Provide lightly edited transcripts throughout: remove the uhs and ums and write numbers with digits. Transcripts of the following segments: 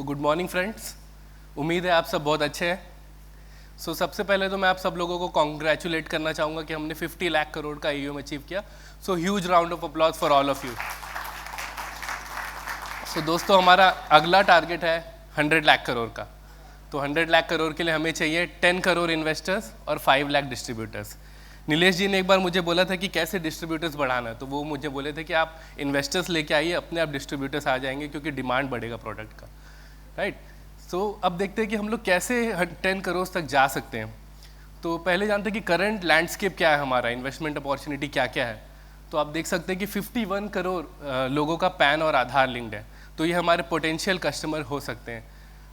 Good morning friends, उम्मीद है आप सब बहुत अच्छे हैं। सबसे पहले तो मैं आप सब लोगों को कॉन्ग्रेचुलेट करना चाहूँगा कि हमने 50 लाख करोड़ का AUM अचीव किया। Huge round of applause for all of you. दोस्तों, हमारा अगला टारगेट है 100 लाख करोड़ का। 100 लाख करोड़ के लिए हमें चाहिए 10 करोड़ इन्वेस्टर्स और 5 लाख डिस्ट्रीब्यूटर्स। नीलेश जी ने एक बार मुझे बोला था कि कैसे डिस्ट्रीब्यूटर्स बढ़ाना है, तो वो मुझे बोले थे कि आप इन्वेस्टर्स लेके आइए, अपने आप डिस्ट्रीब्यूटर्स आ जाएंगे क्योंकि डिमांड बढ़ेगा प्रोडक्ट का, राइट। अब देखते हैं कि हम लोग कैसे 10 करोड़ तक जा सकते हैं। तो पहले जानते हैं कि करंट लैंडस्केप क्या है, हमारा इन्वेस्टमेंट अपॉर्चुनिटी क्या क्या है। तो आप देख सकते हैं कि 51 करोड़ लोगों का पैन और आधार लिंक्ड है, तो ये हमारे पोटेंशियल कस्टमर हो सकते हैं।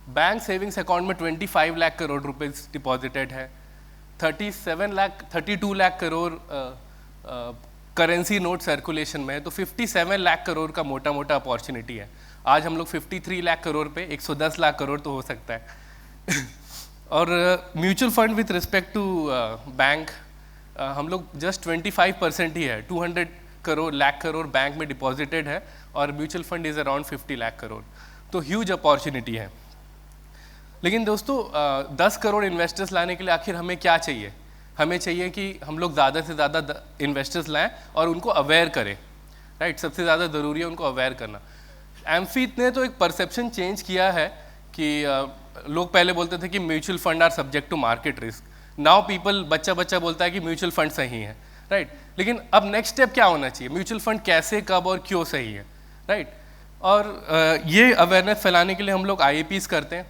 बैंक सेविंग्स अकाउंट में 25 लाख करोड़ रुपीस डिपॉजिटेड है। 32 lakh crore currency note circulation में है, तो 57 लाख करोड़ का मोटा मोटा अपॉर्चुनिटी है। आज हम लोग 53 लाख करोड़ पे 110 लाख करोड़ तो हो सकता है। और mutual fund with respect to bank हम लोग जस्ट 25% ही है। 200 लाख करोड़ बैंक में डिपॉजिटेड है और mutual fund is around 50 lakh crore, तो ह्यूज अपॉर्चुनिटी है। लेकिन दोस्तों, 10 करोड़ इन्वेस्टर्स लाने के लिए आखिर हमें क्या चाहिए? हमें चाहिए कि हम लोग ज़्यादा से ज़्यादा इन्वेस्टर्स लाएं और उनको अवेयर करें, राइट। सबसे ज़्यादा ज़रूरी है उनको अवेयर करना। एमफीट ने तो एक परसेप्शन चेंज किया है कि लोग पहले बोलते थे कि mutual fund are subject to market risk. Now people बच्चा बोलता है कि म्यूचुअल फंड सही है, राइट। लेकिन अब नेक्स्ट स्टेप क्या होना चाहिए? म्यूचुअल फंड कैसे, कब और क्यों सही है, राइट। और ये अवेयरनेस फैलाने के लिए हम लोग IAPs करते हैं।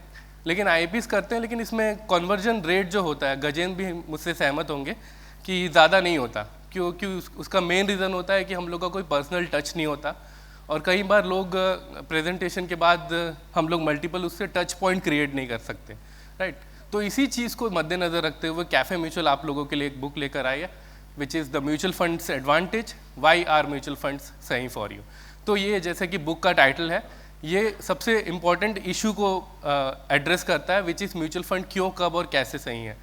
लेकिन इसमें कन्वर्जन रेट जो होता है, गजेंद्र भी मुझसे सहमत होंगे कि ज़्यादा नहीं होता। क्योंकि उसका मेन रीज़न होता है कि हम लोग का कोई पर्सनल टच नहीं होता, और कई बार लोग प्रेजेंटेशन के बाद हम लोग मल्टीपल उससे टच पॉइंट क्रिएट नहीं कर सकते, राइट। तो इसी चीज़ को मद्देनज़र रखते हुए कैफ़े म्यूचुअल आप लोगों के लिए एक बुक लेकर आई है, which is the mutual funds advantage, why are mutual funds सही फॉर यू। तो ये जैसे कि बुक का टाइटल है, ये सबसे इम्पॉर्टेंट इशू को एड्रेस करता है, विच इज़ म्यूचुअल फंड क्यों, कब और कैसे सही है।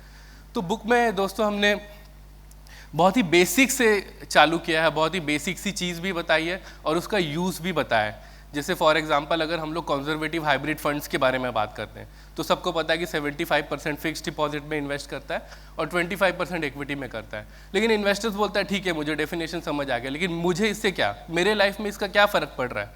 तो बुक में दोस्तों हमने बहुत ही बेसिक से चालू किया है, बहुत ही बेसिक सी चीज़ भी बताई है और उसका यूज़ भी बताया है। जैसे फॉर एग्जांपल, अगर हम लोग कंजर्वेटिव हाइब्रिड फंड्स के बारे में बात करते हैं, तो सबको पता है कि 75% फिक्स्ड डिपॉजिट में इन्वेस्ट करता है और 25% इक्विटी में करता है। लेकिन इन्वेस्टर्स बोलता है ठीक है, मुझे डेफिनेशन समझ आ गया, लेकिन मुझे इससे क्या, मेरे लाइफ में इसका क्या फ़र्क पड़ रहा है,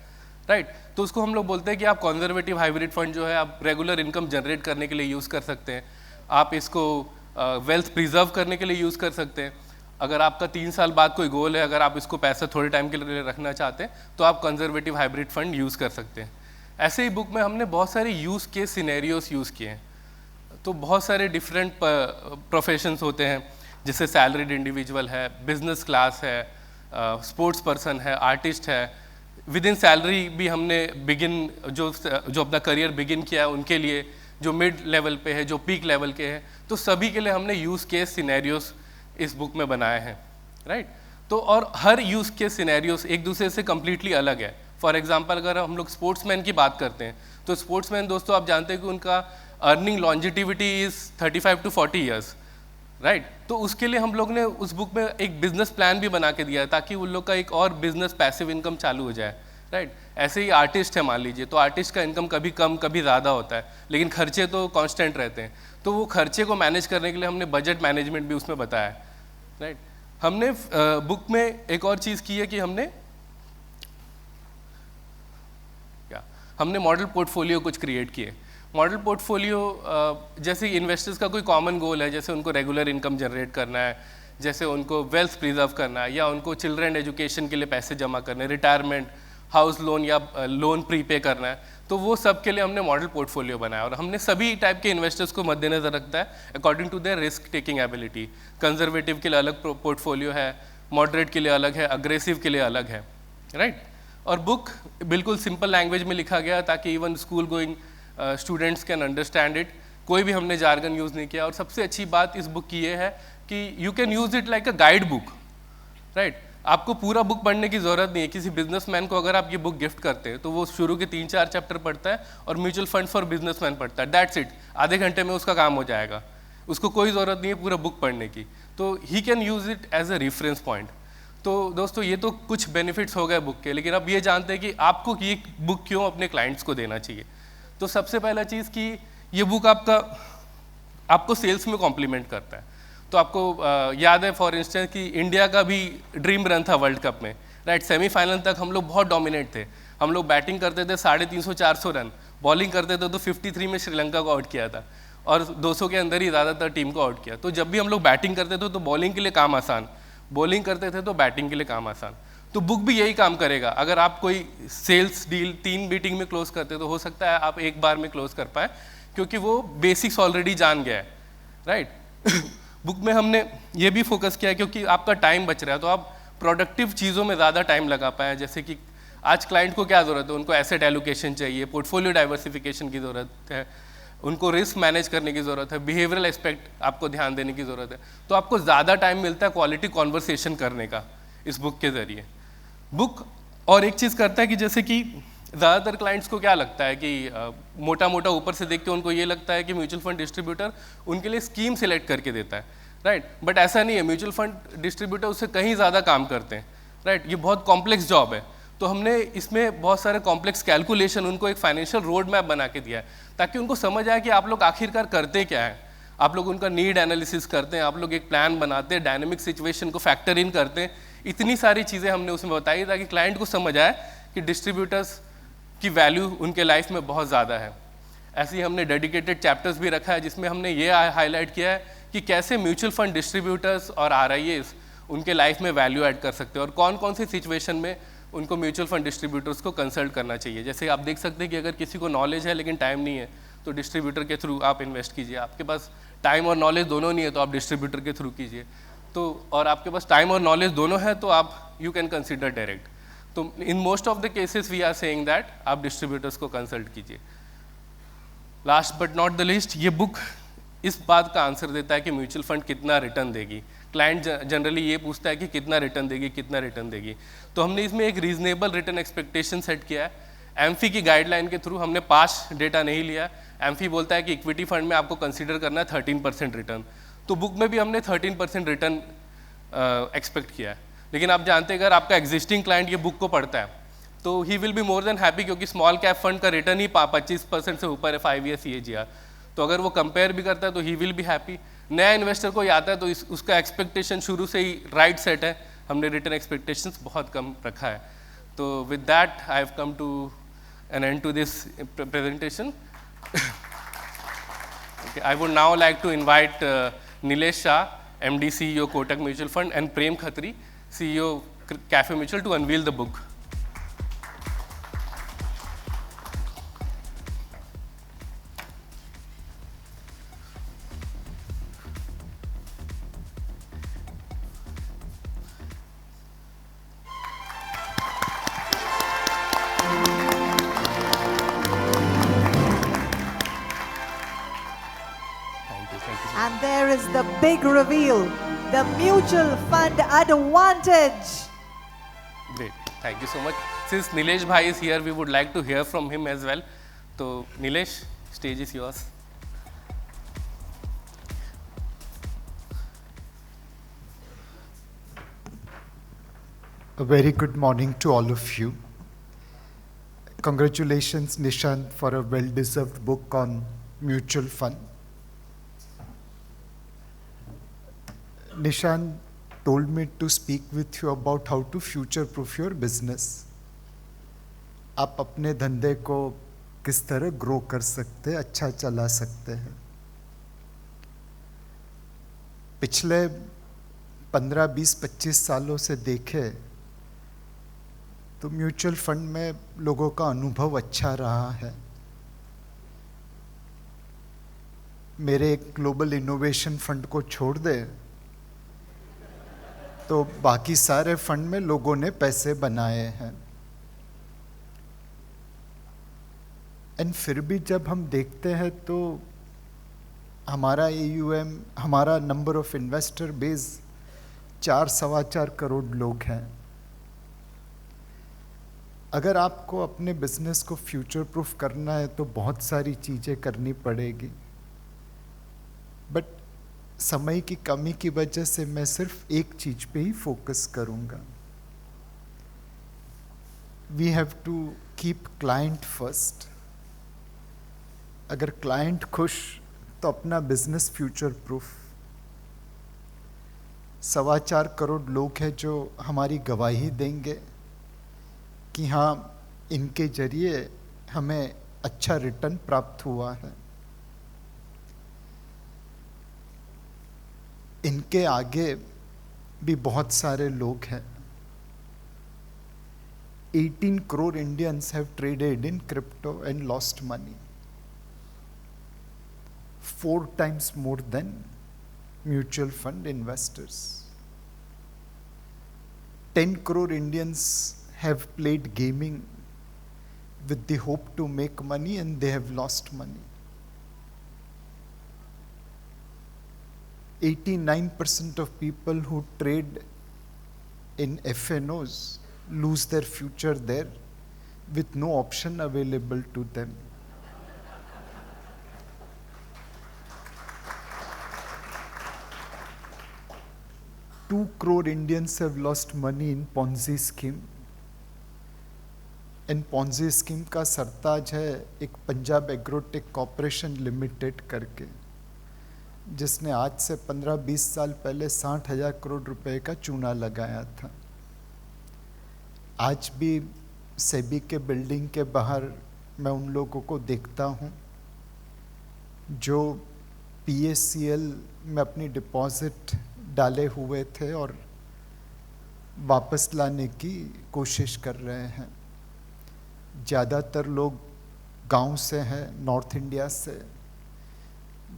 राइट। तो उसको हम लोग बोलते हैं कि आप कंजर्वेटिव हाइब्रिड फंड जो है आप रेगुलर इनकम जनरेट करने के लिए यूज़ कर सकते हैं, आप इसको वेल्थ प्रिजर्व करने के लिए यूज़ कर सकते हैं। अगर आपका 3 साल बाद कोई गोल है, अगर आप इसको पैसा थोड़े टाइम के लिए रखना चाहते हैं, तो आप कंजर्वेटिव हाइब्रिड फंड यूज़ कर सकते हैं। ऐसे ही बुक में हमने बहुत सारे यूज़ केस सिनेरियोस यूज़ किए हैं। तो बहुत सारे डिफरेंट प्रोफेशंस होते हैं, जैसे सैलरीड इंडिविजुअल है, बिजनेस क्लास है, स्पोर्ट्स पर्सन है, आर्टिस्ट है। विद इन सैलरी भी हमने जो अपना करियर बिगिन किया है उनके लिए, जो मिड लेवल पे है, जो पीक लेवल के हैं, तो सभी के लिए हमने यूज़ केस सिनेरियोस इस बुक में बनाए हैं, राइट। तो और हर यूज़ के सिनेरियोस एक दूसरे से कम्प्लीटली अलग है। फॉर एग्जांपल, अगर हम लोग स्पोर्ट्समैन की बात करते हैं, तो स्पोर्ट्समैन दोस्तों आप जानते हैं कि उनका earning longevity is 35 to 40 years, right. तो उसके लिए हम लोग ने उस बुक में एक बिजनेस प्लान भी बना के दिया है, ताकि उन लोग का एक और बिजनेस पैसिव इनकम चालू हो जाए, राइट। ऐसे ही आर्टिस्ट है, मान लीजिए, तो आर्टिस्ट का इनकम कभी कम कभी ज़्यादा होता है, लेकिन खर्चे तो कांस्टेंट रहते हैं। तो वो खर्चे को मैनेज करने के लिए हमने बजट मैनेजमेंट भी उसमें बताया है, राइट। हमने बुक में एक और चीज़ की है कि हमने मॉडल पोर्टफोलियो कुछ क्रिएट किए। मॉडल पोर्टफोलियो जैसे इन्वेस्टर्स का कोई कॉमन गोल है, जैसे उनको रेगुलर इनकम जनरेट करना है, जैसे उनको वेल्थ प्रिजर्व करना है, या उनको चिल्ड्रन एजुकेशन के लिए पैसे जमा करने, रिटायरमेंट, हाउस लोन या लोन प्रीपे करना है, तो वो सब के लिए हमने मॉडल पोर्टफोलियो बनाया। और हमने सभी टाइप के इन्वेस्टर्स को मद्देनजर रखता है according to their risk taking ability. Conservative के लिए अलग पोर्टफोलियो है, मॉडरेट के लिए अलग है, अग्रेसिव के लिए अलग है, राइट। और बुक बिल्कुल सिंपल लैंग्वेज में लिखा गया ताकि even school going students can understand it. कोई भी हमने जार्गन यूज़ नहीं किया। और सबसे अच्छी बात इस बुक की ये है कि you can use it like a guide book, right. आपको पूरा बुक पढ़ने की ज़रूरत नहीं है। किसी बिजनेसमैन को अगर आप ये बुक गिफ्ट करते हैं, तो वो शुरू के 3-4 चैप्टर पढ़ता है और म्यूचुअल फंड फॉर बिजनेसमैन पढ़ता है, दैट्स इट। आधे घंटे में उसका काम हो जाएगा, उसको कोई ज़रूरत नहीं है पूरा बुक पढ़ने की। तो he can use it as a reference point. तो दोस्तों, ये तो कुछ बेनिफिट्स हो गए बुक के, लेकिन अब ये जानते हैं कि आपको ये बुक क्यों अपने क्लाइंट्स को देना चाहिए। तो सबसे पहला चीज़ कि ये बुक आपको सेल्स में कॉम्प्लीमेंट करता है। तो आपको याद है फॉर इंस्टेंस कि इंडिया का भी ड्रीम रन था वर्ल्ड कप में, राइट। सेमीफाइनल तक हम लोग बहुत डोमिनेट थे, हम लोग बैटिंग करते थे 350-400 रन, बॉलिंग करते थे तो 53 में श्रीलंका को आउट किया था और 200 के अंदर ही ज़्यादातर टीम को आउट किया। तो जब भी हम लोग बैटिंग करते थे तो बॉलिंग के लिए काम आसान, बॉलिंग करते थे तो बैटिंग के लिए काम आसान। तो बुक भी यही काम करेगा। अगर आप कोई सेल्स डील 3 मीटिंग में क्लोज करते तो हो सकता है आप एक बार में क्लोज कर पाए, क्योंकि वो बेसिक्स ऑलरेडी जान गया है, राइट। बुक में हमने ये भी फोकस किया है क्योंकि आपका टाइम बच रहा है तो आप प्रोडक्टिव चीज़ों में ज़्यादा टाइम लगा पाए। जैसे कि आज क्लाइंट को क्या ज़रूरत है, उनको एसेट एलोकेशन चाहिए, पोर्टफोलियो डाइवर्सिफिकेशन की ज़रूरत है, उनको रिस्क मैनेज करने की ज़रूरत है, बिहेवियरल एस्पेक्ट आपको ध्यान देने की ज़रूरत है। तो आपको ज़्यादा टाइम मिलता है क्वालिटी कॉन्वर्सेशन करने का इस बुक के ज़रिए। बुक और एक चीज़ करता है कि जैसे कि ज़्यादातर क्लाइंट्स को क्या लगता है कि मोटा मोटा ऊपर से देख के उनको ये लगता है कि म्यूचुअल फंड डिस्ट्रीब्यूटर उनके लिए स्कीम सिलेक्ट करके देता है, राइट। बट ऐसा नहीं है, म्यूचुअल फंड डिस्ट्रीब्यूटर उससे कहीं ज़्यादा काम करते हैं, राइट। ये बहुत कॉम्प्लेक्स जॉब है। तो हमने इसमें बहुत सारे कॉम्प्लेक्स कैलकुलेशन, उनको एक फाइनेंशियल रोड मैप बना के दिया है ताकि उनको समझ आए कि आप लोग आखिरकार करते क्या है। आप लोग उनका नीड एनालिसिस करते हैं, आप लोग एक प्लान बनाते हैं, डायनेमिक सिचुएशन को फैक्टर इन करते हैं। इतनी सारी चीज़ें हमने उसमें बताई ताकि क्लाइंट को समझ आए कि डिस्ट्रीब्यूटर्स की वैल्यू उनके लाइफ में बहुत ज़्यादा है। ऐसे ही हमने डेडिकेटेड चैप्टर्स भी रखा है जिसमें हमने ये हाईलाइट किया है कि कैसे म्यूचुअल फंड डिस्ट्रीब्यूटर्स और RIAs उनके लाइफ में वैल्यू ऐड कर सकते हैं और कौन कौन सी सिचुएशन में उनको म्यूचुअल फंड डिस्ट्रीब्यूटर्स को कंसल्ट करना चाहिए। जैसे आप देख सकते हैं कि अगर किसी को नॉलेज है लेकिन टाइम नहीं है तो डिस्ट्रीब्यूटर के थ्रू आप इन्वेस्ट कीजिए। आपके पास टाइम और नॉलेज दोनों नहीं है तो आप डिस्ट्रीब्यूटर के थ्रू कीजिए। तो और आपके पास टाइम और नॉलेज दोनों है तो आप यू कैन कंसिडर डायरेक्ट। तो in most of the cases we are saying that आप डिस्ट्रीब्यूटर्स को कंसल्ट कीजिए। Last but not the least, ये बुक इस बात का आंसर देता है कि म्यूचुअल फंड कितना रिटर्न देगी। क्लाइंट जनरली ये पूछता है कि कितना रिटर्न देगी, कितना रिटर्न देगी। तो हमने इसमें एक रीजनेबल रिटर्न एक्सपेक्टेशन सेट किया है। एम्फी की गाइडलाइन के थ्रू हमने पास्ट डेटा नहीं लिया। एम्फी बोलता है कि इक्विटी फंड में आपको कंसीडर करना है 13% रिटर्न, तो बुक में भी हमने 13% रिटर्न एक्सपेक्ट किया है। लेकिन आप जानते हैं अगर आपका एग्जिस्टिंग क्लाइंट ये बुक को पढ़ता है तो he will be more than happy, क्योंकि स्मॉल कैप फंड का रिटर्न ही 25% से ऊपर है 5 ईयर CAGR। तो अगर वो कंपेयर भी करता है तो ही विल बी हैप्पी। नया इन्वेस्टर को आता है तो उसका एक्सपेक्टेशन शुरू से ही राइट सेट है। हमने रिटर्न एक्सपेक्टेशंस बहुत कम रखा है। तो with that I have come to an end to this presentation. I would now like to invite Nilesh Shah, MD CEO Kotak Mutual Fund, and Prem Khatri, CEO Cafe Mutual, to unveil the book. And there is the big reveal, the mutual fund advantage. Great, thank you so much. Since Nilesh Bhai is here, we would like to hear from him as well. So Nilesh, stage is yours. A very good morning to all of you. Congratulations, Nishant, for a well-deserved book on mutual fund. Nishant told me to speak with you about how to future-proof your business. आप अपने धंधे को किस तरह grow कर सकते हैं, अच्छा चला सकते हैं। पिछले 15, 20, 25 सालों से देखे तो म्यूचुअल फंड में लोगों का अनुभव अच्छा रहा है। मेरे एक ग्लोबल इनोवेशन फंड को छोड़ दे तो बाकी सारे फंड में लोगों ने पैसे बनाए हैं। एंड फिर भी जब हम देखते हैं तो हमारा AUM, हमारा number of investor base 4-4.25 crore लोग हैं। अगर आपको अपने बिजनेस को फ्यूचर प्रूफ करना है तो बहुत सारी चीज़ें करनी पड़ेगी, बट समय की कमी की वजह से मैं सिर्फ एक चीज पे ही फोकस करूंगा। We have to keep client first. अगर क्लाइंट खुश तो अपना बिजनेस फ्यूचर प्रूफ। 4.25 करोड़ लोग हैं जो हमारी गवाही देंगे कि हाँ, इनके जरिए हमें अच्छा रिटर्न प्राप्त हुआ है। इनके आगे भी बहुत सारे लोग हैं। 18 crore Indians have traded in crypto and lost money, 4 times more than mutual fund investors. 10 crore Indians have played gaming with the hope to make money and they have lost money. 89% of people who trade in FNOs lose their future there with no option available to them. Two crore Indians have lost money in Ponzi scheme. And Ponzi scheme का सरताज है एक Punjab agrotech corporation limited करके, जिसने आज से 15-20 साल पहले 60,000 करोड़ रुपए का चूना लगाया था। आज भी सेबी के बिल्डिंग के बाहर मैं उन लोगों को देखता हूँ जो PACL में अपनी डिपॉजिट डाले हुए थे और वापस लाने की कोशिश कर रहे हैं। ज़्यादातर लोग गांव से हैं, नॉर्थ इंडिया से।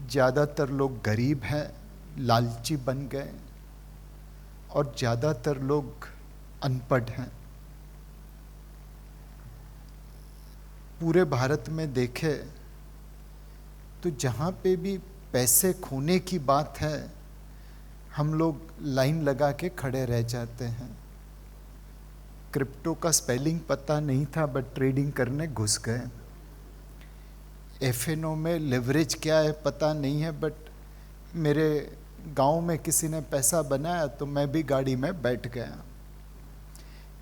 ज़्यादातर लोग गरीब हैं, लालची बन गए, और ज़्यादातर लोग अनपढ़ हैं। पूरे भारत में देखे तो जहाँ पे भी पैसे खोने की बात है, हम लोग लाइन लगा के खड़े रह जाते हैं। क्रिप्टो का स्पेलिंग पता नहीं था बट ट्रेडिंग करने घुस गए। FNO में लेवरेज क्या है पता नहीं है बट मेरे गांव में किसी ने पैसा बनाया तो मैं भी गाड़ी में बैठ गया।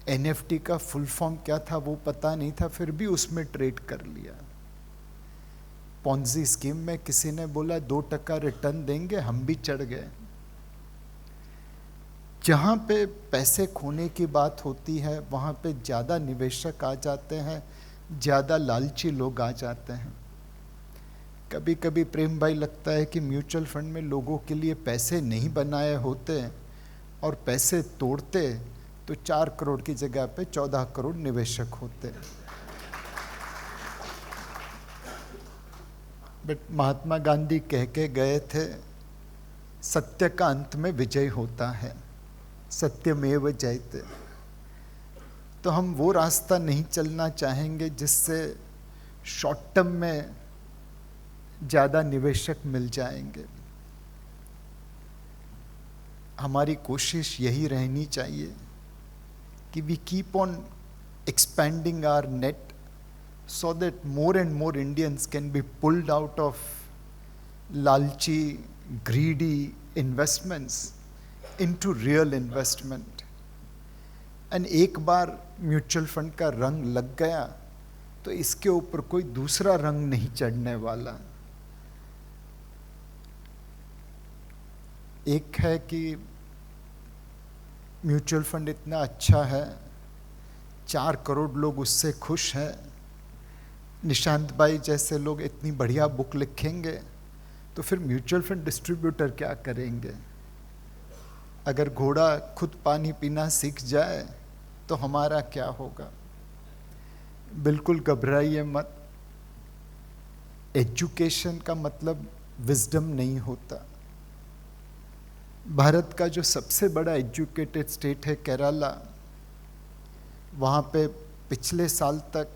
NFT का फुल फॉर्म क्या था वो पता नहीं था, फिर भी उसमें ट्रेड कर लिया। पॉन्जी स्कीम में किसी ने बोला 2% रिटर्न देंगे, हम भी चढ़ गए। जहाँ पे पैसे खोने की बात होती है वहाँ पे ज़्यादा निवेशक आ जाते हैं, ज़्यादा लालची लोग आ जाते हैं। कभी कभी प्रेम भाई लगता है कि म्यूचुअल फंड में लोगों के लिए पैसे नहीं बनाए होते और पैसे तोड़ते तो 4 करोड़ की जगह पे 14 करोड़ निवेशक होते। बट महात्मा गांधी कह के गए थे, सत्य का अंत में विजय होता है, सत्यमेव जयते। तो हम वो रास्ता नहीं चलना चाहेंगे जिससे शॉर्ट टर्म में ज़्यादा निवेशक मिल जाएंगे। हमारी कोशिश यही रहनी चाहिए कि we keep on expanding our net so that more and more Indians can be pulled out of lalchi, greedy investments into real investment. And एक बार म्यूचुअल फंड का रंग लग गया तो इसके ऊपर कोई दूसरा रंग नहीं चढ़ने वाला। एक है कि म्यूचुअल फंड इतना अच्छा है, 4 करोड़ लोग उससे खुश हैं। निशांत भाई जैसे लोग इतनी बढ़िया बुक लिखेंगे तो फिर म्यूचुअल फंड डिस्ट्रीब्यूटर क्या करेंगे? अगर घोड़ा खुद पानी पीना सीख जाए तो हमारा क्या होगा? बिल्कुल घबराइए मत। एजुकेशन का मतलब विजडम नहीं होता। भारत का जो सबसे बड़ा एजुकेटेड स्टेट है केरला, वहाँ पे पिछले साल तक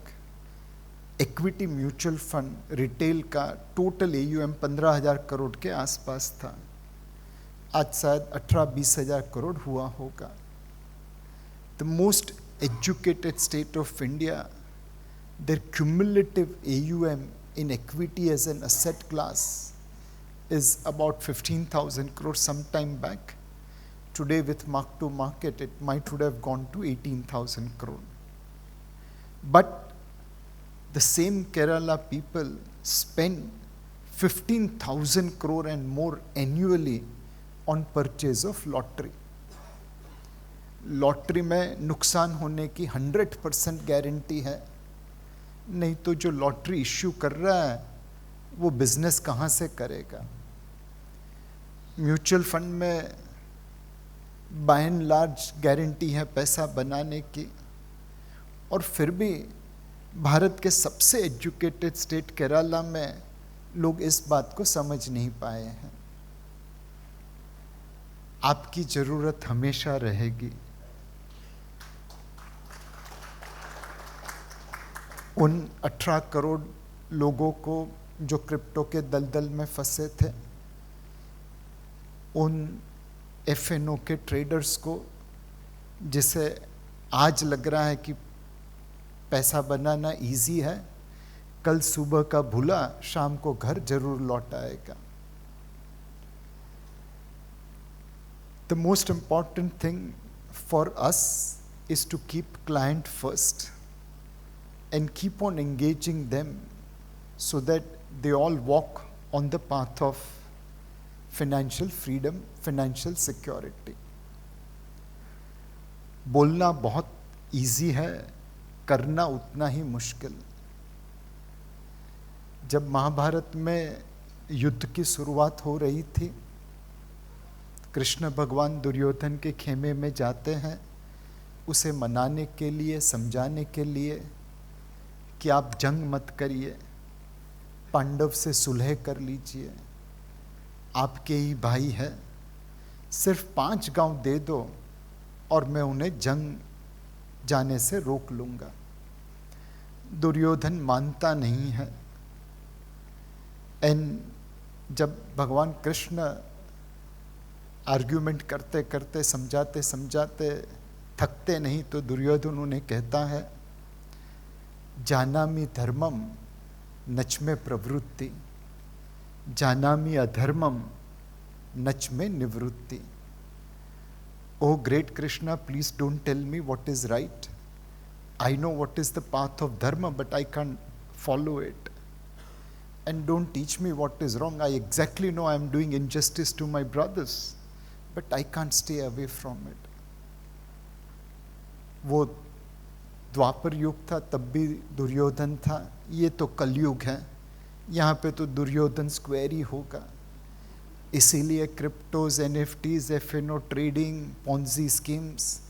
इक्विटी म्यूचुअल फंड रिटेल का टोटल AUM 15,000 करोड़ के आसपास था। आज शायद 18-20 हज़ार करोड़ हुआ होगा। The most educated state of India, their cumulative AUM in equity as an asset class is about 15,000 crore some time back. Today with mark to market it might would have gone to 18,000 crore. But The same Kerala people spend 15,000 crore and more annually on purchase of lottery. Lottery में नुकसान होने की 100% guarantee है, नहीं तो जो lottery issue कर रहा है वो बिजनेस कहाँ से करेगा। म्यूचुअल फंड में बाय एंड लार्ज गारंटी है पैसा बनाने की, और फिर भी भारत के सबसे एजुकेटेड स्टेट केरला में लोग इस बात को समझ नहीं पाए हैं। आपकी जरूरत हमेशा रहेगी। उन 18 करोड़ लोगों को जो क्रिप्टो के दलदल में फंसे थे, उन एफएनओ के ट्रेडर्स को जिसे आज लग रहा है कि पैसा बनाना इजी है, कल सुबह का भूला शाम को घर जरूर लौट आएगा। The most important thing for us is to keep client first and keep on engaging them so that they all walk on the path of financial freedom, financial security. बोलना बहुत इजी है, करना उतना ही मुश्किल। जब महाभारत में युद्ध की शुरुआत हो रही थी, कृष्ण भगवान दुर्योधन के खेमे में जाते हैं उसे मनाने के लिए, समझाने के लिए कि आप जंग मत करिए, पांडव से सुलह कर लीजिए, आपके ही भाई है, सिर्फ 5 गांव दे दो और मैं उन्हें जंग जाने से रोक लूंगा। दुर्योधन मानता नहीं है। एंड जब भगवान कृष्ण आर्ग्यूमेंट करते करते, समझाते समझाते थकते नहीं, तो दुर्योधन उन्हें कहता है, जानामि धर्मम नच में प्रवृत्ति, जानामि अधर्मम नच में निवृत्ति। Oh great Krishna, please don't tell me what is right. I know what is the path of dharma, but I can't follow it. And don't teach me what is wrong. I exactly know I am doing injustice to my brothers, but I can't stay away from it. वो द्वापर युग था, तब भी दुर्योधन था, ये तो कलयुग है, यहाँ पे तो दुर्योधन स्क्वायर ही होगा। इसीलिए cryptos, NFTs, FNO trading, Ponzi schemes,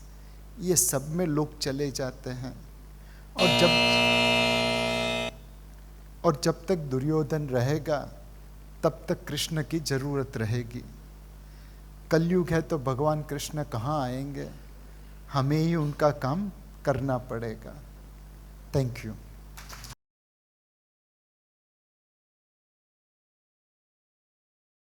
ये सब में लोग चले जाते हैं। और जब तक दुर्योधन रहेगा तब तक कृष्ण की जरूरत रहेगी। कलयुग है तो भगवान कृष्ण कहाँ आएंगे, हमें ही उनका काम करना पड़ेगा। Thank you.